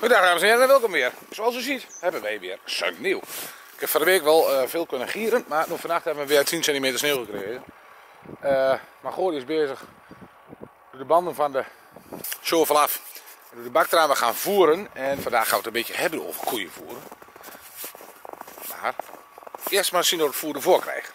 Goedendag dames en heren en welkom weer. Zoals u ziet hebben wij weer zijn nieuw. Ik heb van de week wel veel kunnen gieren, maar vannacht hebben we weer 10 centimeter sneeuw gekregen. Maar Gooi is bezig de banden van de shovel af. De baktraan gaan voeren en vandaag gaan we het een beetje hebben over koeien voeren. Maar eerst maar zien hoe we het voer ervoor krijgen.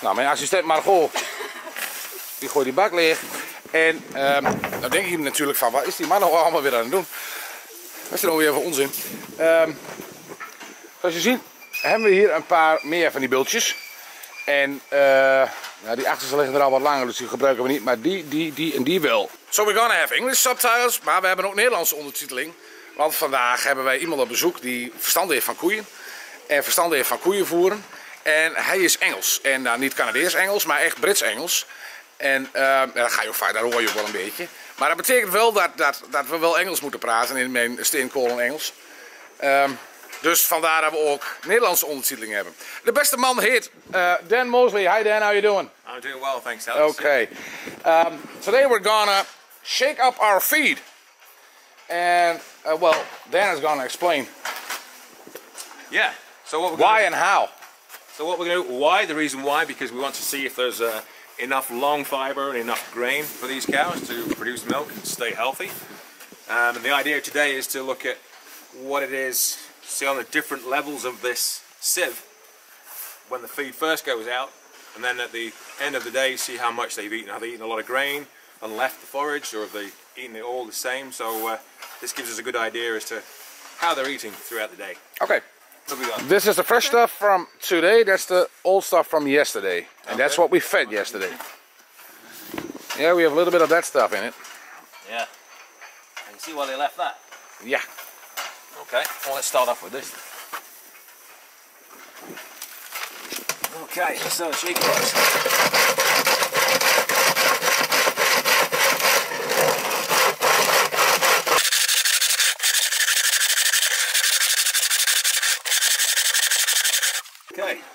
Nou, mijn assistent Margot, die gooit die bak leeg. En dan denk je natuurlijk van, wat is die man nou allemaal weer aan het doen? Wat is er nou weer voor onzin? Zoals je ziet hebben we hier een paar meer van die bultjes. En ja, die achterste liggen er al wat langer, dus die gebruiken we niet. Maar die en die wel. So we're gonna have English subtitles, maar we hebben ook Nederlandse ondertiteling. Want vandaag hebben wij iemand op bezoek die verstand heeft van koeien. En verstand heeft van koeien voeren. En hij is Engels. En nou, niet Canadees Engels, maar echt Brits Engels. En dat ga je ook vaak, daar hoor je ook wel een beetje. Maar dat betekent wel dat we wel Engels moeten praten in mijn steenkolen Engels. Dus vandaar dat we ook Nederlandse ondertiteling hebben. De beste man heet Dan Mosley. Hi Dan, how you doing? I'm doing well, thanks Alex. Okay. Today we're gonna shake up our feed. And well, Dan is gonna explain. Yeah. So what we're why and how. So what we're going to do, why? The reason why, because we want to see if there's enough long fiber and enough grain for these cows to produce milk and stay healthy. And the idea today is to look at what it is, see on the different levels of this sieve when the feed first goes out, and then at the end of the day see how much they've eaten. Have they eaten a lot of grain and left the forage, or have they eaten it all the same? So this gives us a good idea as to how they're eating throughout the day. Okay. This is the fresh stuff from today, that's the old stuff from yesterday. And that's what we fed yesterday. Yeah, we have a little bit of that stuff in it. Yeah. And you see why they left that? Yeah. Okay, well let's start off with this. Okay, so shake it.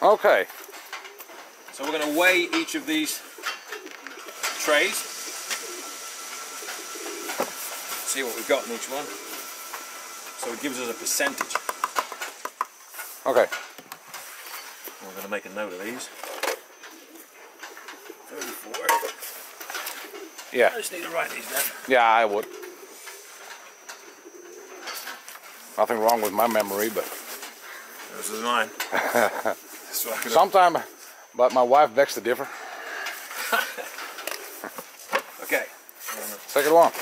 Okay. So we're going to weigh each of these trays. See what we've got in each one. So it gives us a percentage. Okay. We're going to make a note of these. 34. Yeah. I just need to write these down. Yeah, I would. Nothing wrong with my memory, but This is mine. sometimes, but my wife begs to differ. Okay. Take it along.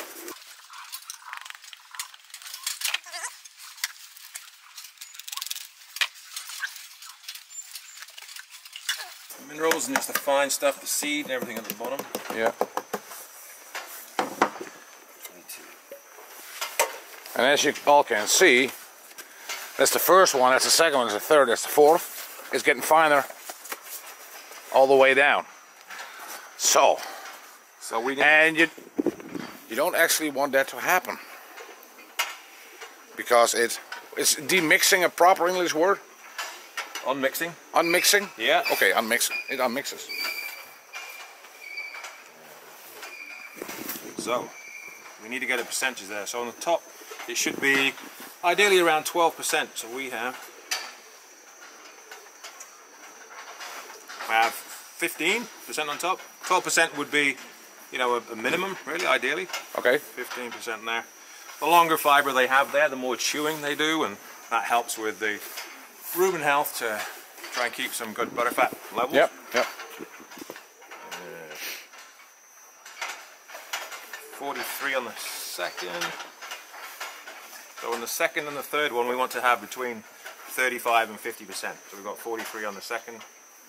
Minerals and just the fine stuff, the seed and everything at the bottom. Yeah. 22. And as you all can see, that's the first one, that's the second one, that's the third, that's the fourth. It's getting finer all the way down. So we need, and you don't actually want that to happen. Because is demixing a proper English word? unmixing. Unmixing? Yeah. Okay, unmixing. It unmixes. So we need to get a percentage there. So on the top it should be ideally around 12%. So we have 15% on top. 12% would be, you know, a minimum, really, ideally. Okay. 15% there. The longer fiber they have there, the more chewing they do, and that helps with the rumen health to try and keep some good butterfat levels. Yep, yep. 43 on the second. So on the second and the third one, we want to have between 35 and 50%. So we've got 43 on the second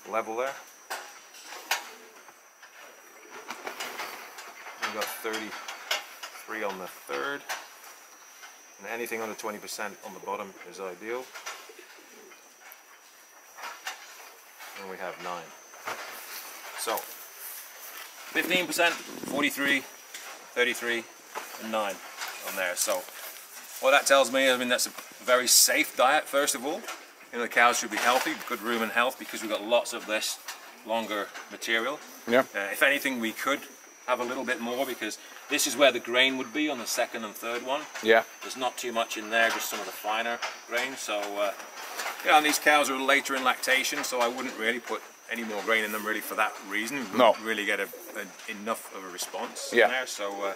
level there. We've got 33 on the third. And anything under 20% on the bottom is ideal. And we have 9. So 15%, 43, 33, and 9 on there. So what that tells me, I mean, that's a very safe diet, first of all. You know, the cows should be healthy, good rumen health, because we've got lots of this longer material. Yeah. If anything, we could have a little bit more, because this is where the grain would be on the second and third one. Yeah. There's not too much in there, just some of the finer grain. So yeah, and these cows are later in lactation, so I wouldn't really put any more grain in them really for that reason. We wouldn't really get enough of a response in there. So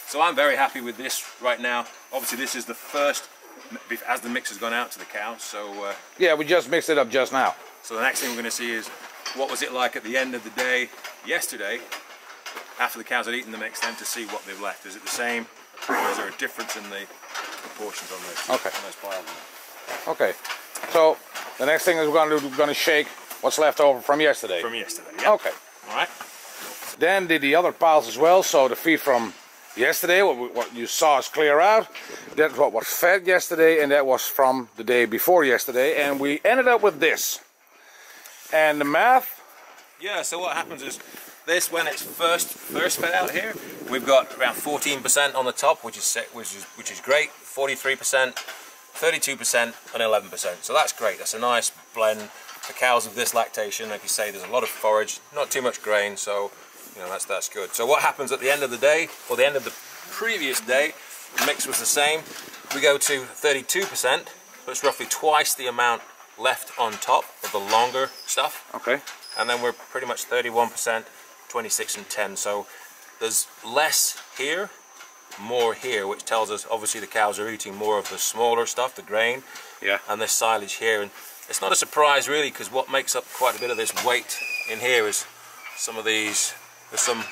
so I'm very happy with this right now. Obviously this is the first, as the mix has gone out to the cows. So yeah, we just mixed it up just now. So the next thing we're going to see is what was it like at the end of the day yesterday, after the cows had eaten the mix, then to see what they've left. Is it the same, or is there a difference in the proportions on those, on those piles? Okay, so the next thing is we're going to shake what's left over from yesterday. From yesterday, yeah. Okay. All right. Then did the other piles as well, so the feed from yesterday, what you saw us clear out, that's what was fed yesterday, and that was from the day before yesterday, and we ended up with this. And the math? Yeah, so what happens is this, when it's first fed out here, we've got around 14% on the top, which is great. 43%, 32%, and 11%. So that's great. That's a nice blend for cows of this lactation. Like you say, there's a lot of forage, not too much grain, so you know that's good. So what happens at the end of the day, or the end of the previous day, the mix was the same. We go to 32%, but it's roughly twice the amount left on top of the longer stuff. Okay. And then we're pretty much 31%, 26 and 10. So there's less here, more here, which tells us obviously the cows are eating more of the smaller stuff, the grain, and this silage here. And it's not a surprise really, because what makes up quite a bit of this weight in here is some of these, there's some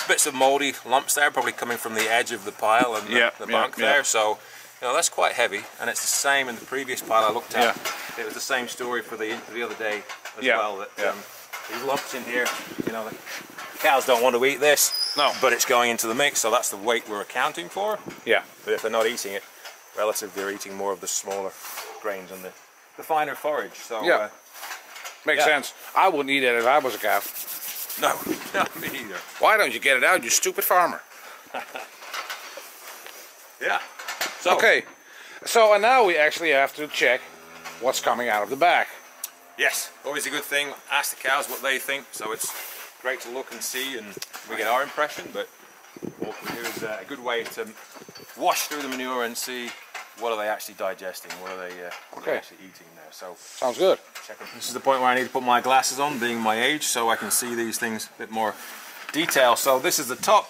bits of mouldy lumps there, probably coming from the edge of the pile and the bunk there. So you know, that's quite heavy, and it's the same in the previous pile I looked at. It was the same story for the other day as well. That these lumps in here, you know, the cows don't want to eat this, but it's going into the mix, so that's the weight we're accounting for. Yeah. But if they're not eating it, relative, they're eating more of the smaller grains and the finer forage. So makes sense. I wouldn't eat it if I was a cow. No, not me either. Why don't you get it out, you stupid farmer? Yeah. So, okay, so and now we actually have to check what's coming out of the back. Yes, always a good thing. Ask the cows what they think. So it's great to look and see, and we get our impression. But what we do is a good way to wash through the manure and see what are they actually digesting, what are they actually eating there. So sounds good. This is the point where I need to put my glasses on, being my age, so I can see these things a bit more detail. So this is the top,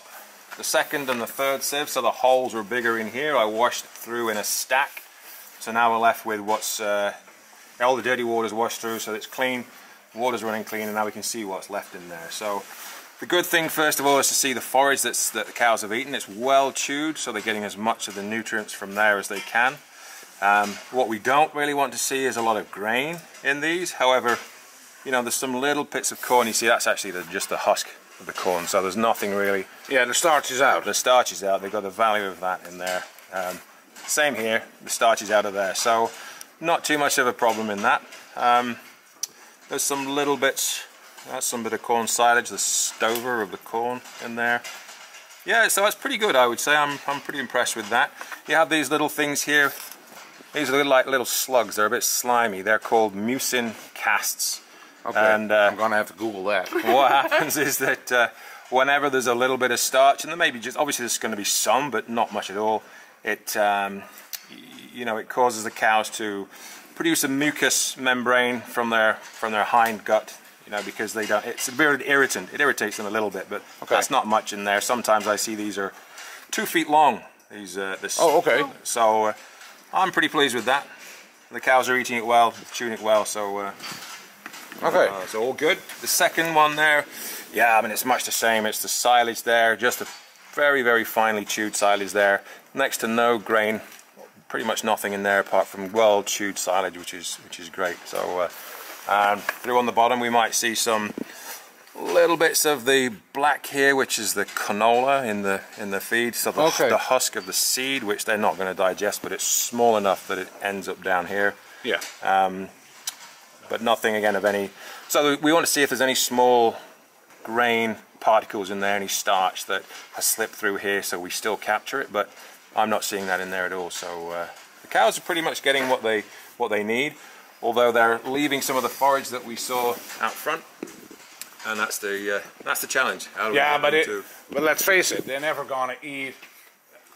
the second and the third sieve, so the holes are bigger in here. I washed through in a stack, so now we're left with what's all the dirty water's washed through, so it's clean, water's running clean, and now we can see what's left in there. So the good thing first of all is to see the forage that the cows have eaten. It's well chewed, so they're getting as much of the nutrients from there as they can. What we don't really want to see is a lot of grain in these. However, you know, there's some little bits of corn. You see, that's actually just the husk of the corn, so there's nothing really. Yeah, the starch is out. The starch is out. They've got the value of that in there. Same here, the starch is out of there, so not too much of a problem in that. There's some little bits, that's some bit of corn silage, the stover of the corn in there. Yeah, so that's pretty good, I would say. I'm pretty impressed with that. You have these little things here. These are like little slugs. They're a bit slimy. They're called mucin casts. Okay, and I'm gonna have to Google that. What happens is that whenever there's a little bit of starch, and there may be just, obviously there's going to be some, but not much at all. It you know, it causes the cows to produce a mucus membrane from their hind gut. You know, because they don't. It's a very irritant. It irritates them a little bit, but that's not much in there. Sometimes I see these are 2 feet long. These So I'm pretty pleased with that. The cows are eating it well, chewing it well. So so all good. The second one there, yeah, I mean it's much the same. It's the silage there, just a very, very finely chewed silage there. Next to no grain, pretty much nothing in there apart from well chewed silage, which is great. So through on the bottom we might see some little bits of the black here, which is the canola in the feed. So the husk of the seed, which they're not going to digest, but it's small enough that it ends up down here. Yeah. But nothing again of any. So we want to see if there's any small grain particles in there, any starch that has slipped through here, so we still capture it, but I'm not seeing that in there at all. So the cows are pretty much getting what they need, although they're leaving some of the forage that we saw out front, and that's the challenge. How do we Yeah, get them but let's face it, they're never gonna eat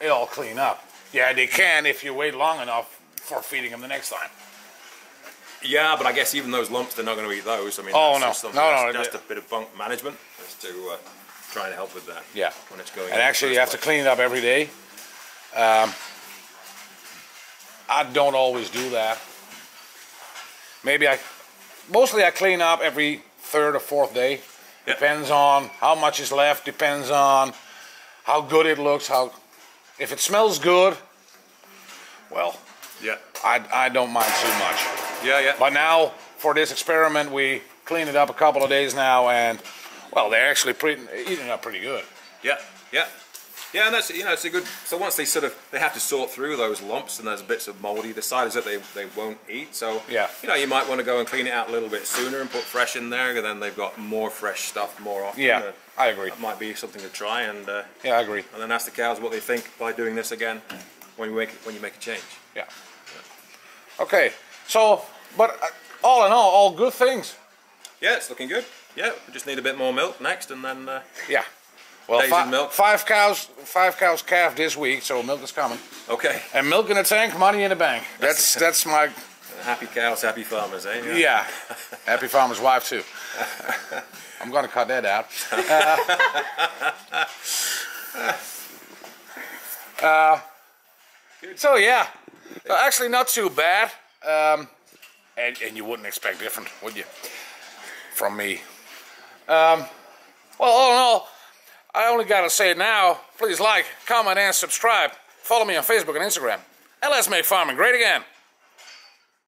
it all clean up. Yeah, they can if you wait long enough for feeding them the next time. Yeah, but I guess even those lumps, they're not going to eat those. I mean, oh that's no, just a bit of bunk management as to trying to help with that. Yeah, when it's going. And actually, you have to clean it up every day. I don't always do that. Mostly I clean up every 3rd or 4th day. Yeah. Depends on how much is left. Depends on how good it looks. If it smells good, well, yeah, I don't mind too much. Yeah. But now for this experiment, we cleaned it up a couple of days now, and well, they're actually eating up pretty good. Yeah, and that's, it's a good. So once they have to sort through those lumps, and there's bits of mold either side, is that they won't eat. So yeah, you might want to go and clean it out a little bit sooner and put fresh in there, and then they've got more fresh stuff more often. Yeah, I agree. That might be something to try, and yeah, I agree. And then ask the cows what they think by doing this again when you make a change. Yeah. Okay. So, but all in all good things. Yeah, it's looking good. Yeah, we just need a bit more milk next, and then yeah. Well, milk. five cows calved this week, so milk is coming. Okay. And milk in the tank, money in the bank. That's my happy cows, happy farmers, eh? Yeah. Happy farmer's wife too. I'm gonna cut that out. So yeah, actually not too bad. And you wouldn't expect different, would you? From me. Well, all in all, I only gotta say it now. Please like, comment, and subscribe. Follow me on Facebook and Instagram. And let's make farming great again.